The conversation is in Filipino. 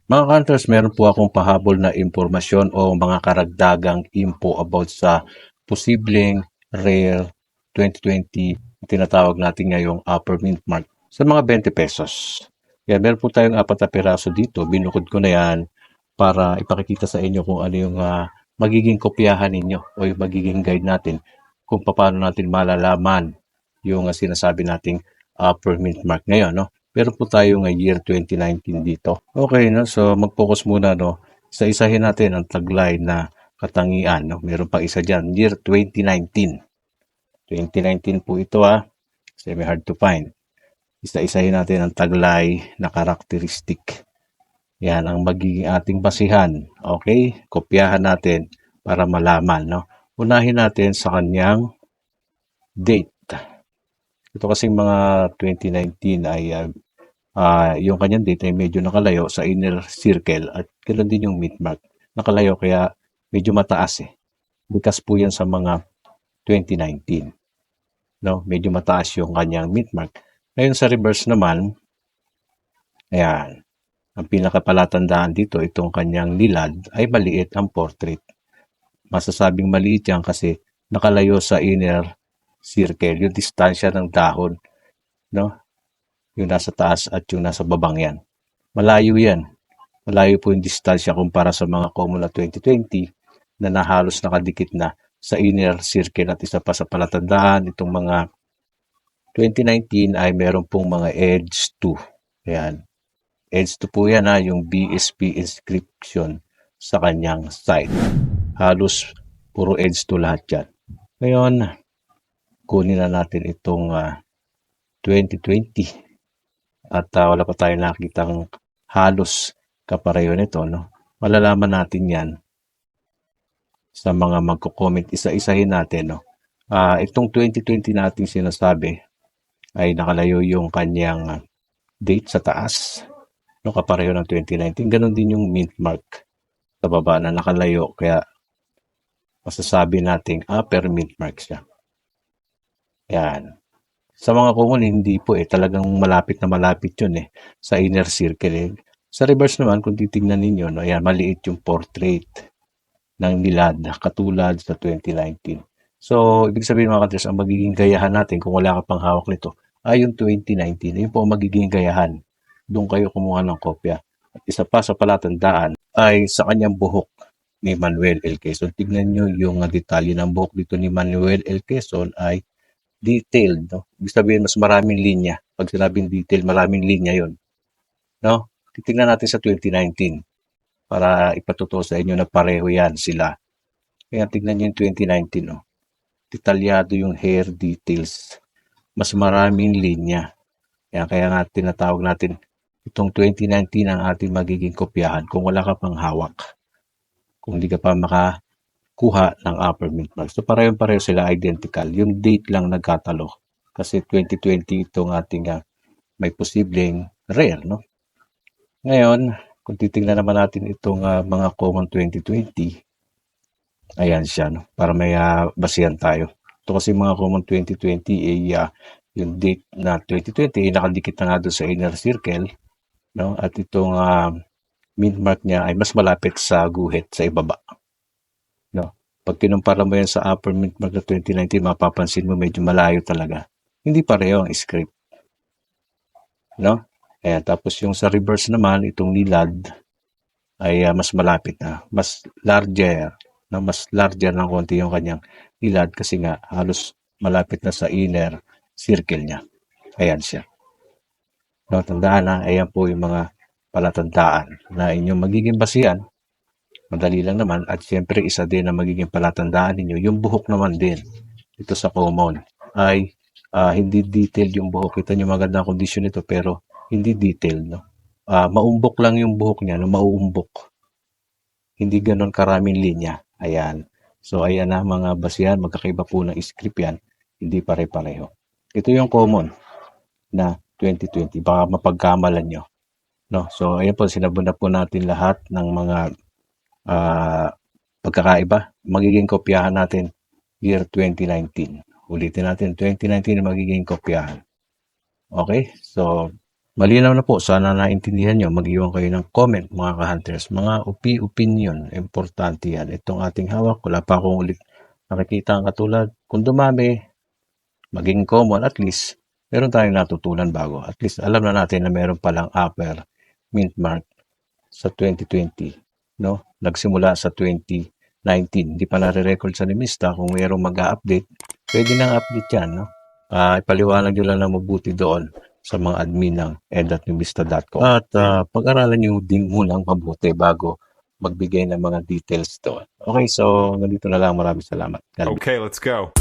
Mga hunters, meron po akong pahabol na impormasyon o mga karagdagang info about sa posibleng rare 2020 tinatawag natin ngayong upper mint mark sa mga 20 pesos. Yan, meron po tayong 4 na piraso dito. Binukod ko na yan para ipakikita sa inyo kung ano yung magiging kopyahan ninyo o yung magiging guide natin kung paano natin malalaman yung sinasabi nating upper mint mark ngayon, no? Pero po tayo ng year 2019 dito. Okay, no? So mag-focus muna, no? Isa-isahin natin ang taglay na katangian, no? Meron pa isa dyan, year 2019. 2019 po ito, semi hard to find. Isa-isahin natin ang taglay na karakteristik. Yan ang magiging ating basihan. Okay? Kopyahan natin para malaman, no? Unahin natin sa kanyang date. Ito kasing mga 2019 ay yung kanyang date ay medyo nakalayo sa inner circle at ganoon din yung mint mark. Nakalayo kaya medyo mataas eh. Likas po yan sa mga 2019. No? Medyo mataas yung kanyang mint mark. Ngayon sa reverse naman, ayan, ang pinakapalatandaan dito, itong kanyang nilad ay maliit ang portrait. Masasabing maliit yan kasi nakalayo sa inner circle, yung distansya ng dahon, no? Yung nasa taas at yung nasa babang yan. Malayo yan. Malayo po yung distansya kumpara sa mga common na 2020 na nahalos nakadikit na sa inner circle. At isa pa sa palatandaan, itong mga 2019 ay meron pong mga edge 2. Ayan. Edge 2 po yan, yung BSP inscription sa kanyang side. Halos puro edge 2 lahat yan. Ngayon, kunin na natin itong 2020 at wala pa tayong nakitang halos kapareho nito, no? Malalaman natin yan sa mga magko-comment. Isa-isahin natin, no? Itong 2020 natin sinasabi ay nakalayo yung kanyang date sa taas, no? Kapareho ng 2019. Ganon din yung mint mark sa baba na nakalayo, kaya masasabi nating upper mint mark siya. Yan. Sa mga common, hindi po talagang malapit na malapit yun sa inner circle. Sa reverse naman, kung titingnan ninyo, no, ayan, maliit yung portrait ng nilad katulad sa 2019. So, ibig sabihin mga katres, ang magiging gayahan natin kung wala ka pang hawak nito ay yung 2019. Yun po ang magiging gayahan. Doon kayo kumuha ng kopya. At isa pa sa palatandaan ay sa kanyang buhok ni Manuel L. Quezon. Tignan nyo yung detalye ng buhok dito ni Manuel L. Quezon ay detailed, no? Ibig sabihin, mas maraming linya. Pag sinabing detail, maraming linya yon, no? Titingnan natin sa 2019 para ipatuto sa inyo na pareho yan sila. Kaya tignan nyo yung 2019, no? Detalyado yung hair details. Mas maraming linya. Kaya nga tinatawag natin itong 2019 ang ating magiging kopyahan kung wala ka pang hawak. Kung hindi ka pa kuha ng upper mint mark. So pareho-pareho sila, identical. Yung date lang nagkatalo. Kasi 2020 itong ating may posibleng rare, no? Ngayon, kung titingnan naman natin itong mga common 2020, ayan siya, no? Para may basihan tayo. Ito kasi mga common 2020 yung date na 2020 nakadikit na nga doon sa inner circle, no? At itong mint mark niya ay mas malapit sa guhit sa ibaba. No? Pag kinumpara mo yan sa upper mint mark na 2019, mapapansin mo medyo malayo talaga. Hindi pareho ang script. No? Ayan, tapos yung sa reverse naman, itong nilad ay mas malapit na. Mas larger. No? Mas larger ng konti yung kanyang nilad kasi nga halos malapit na sa inner circle niya. Ayan siya. No, tandaan na, ayan po yung mga palatandaan na inyong magiging basihan. Madali lang naman at siyempre isa din na magiging palatandaan ninyo, yung buhok naman din ito sa common ay hindi detailed yung buhok. Kita nyo magandang kondisyon ito pero hindi detailed, no? Maumbok lang yung buhok niya, no? Mauumbok. Hindi ganon karaming linya. Ayan. So ayan na mga basihan, magkakaiba po ng script yan. Hindi pare-pareho. Ito yung common na 2020. Baka mapagkamalan nyo. No? So ayan po, sinabon na po natin lahat ng mga pagkakaiba. Magiging kopyahan natin year 2019. Ulitin natin, 2019 magiging kopyahan. Okay? So, Malinaw na po, sana naintindihan nyo. Mag-iwan kayo ng comment mga ka-hunters. Mga opinion, importante yan. Itong ating hawak, wala pa akong ulit nakikita ang katulad. Kung dumami, maging common, at least meron tayong natutunan bago. At least alam na natin na meron palang upper mint mark sa 2020. No? Nagsimula sa 2019. Hindi pa nare-record sa Nimista. Kung mayroong mag-update, pwede nang update yan. No? Ipaliwanag nyo lang na mabuti doon sa mga admin ng ed.nimista.com. At pag-aralan nyo din munang mabuti bago magbigay ng mga details doon. Okay, so nandito na lang. Maraming salamat. Okay, let's go.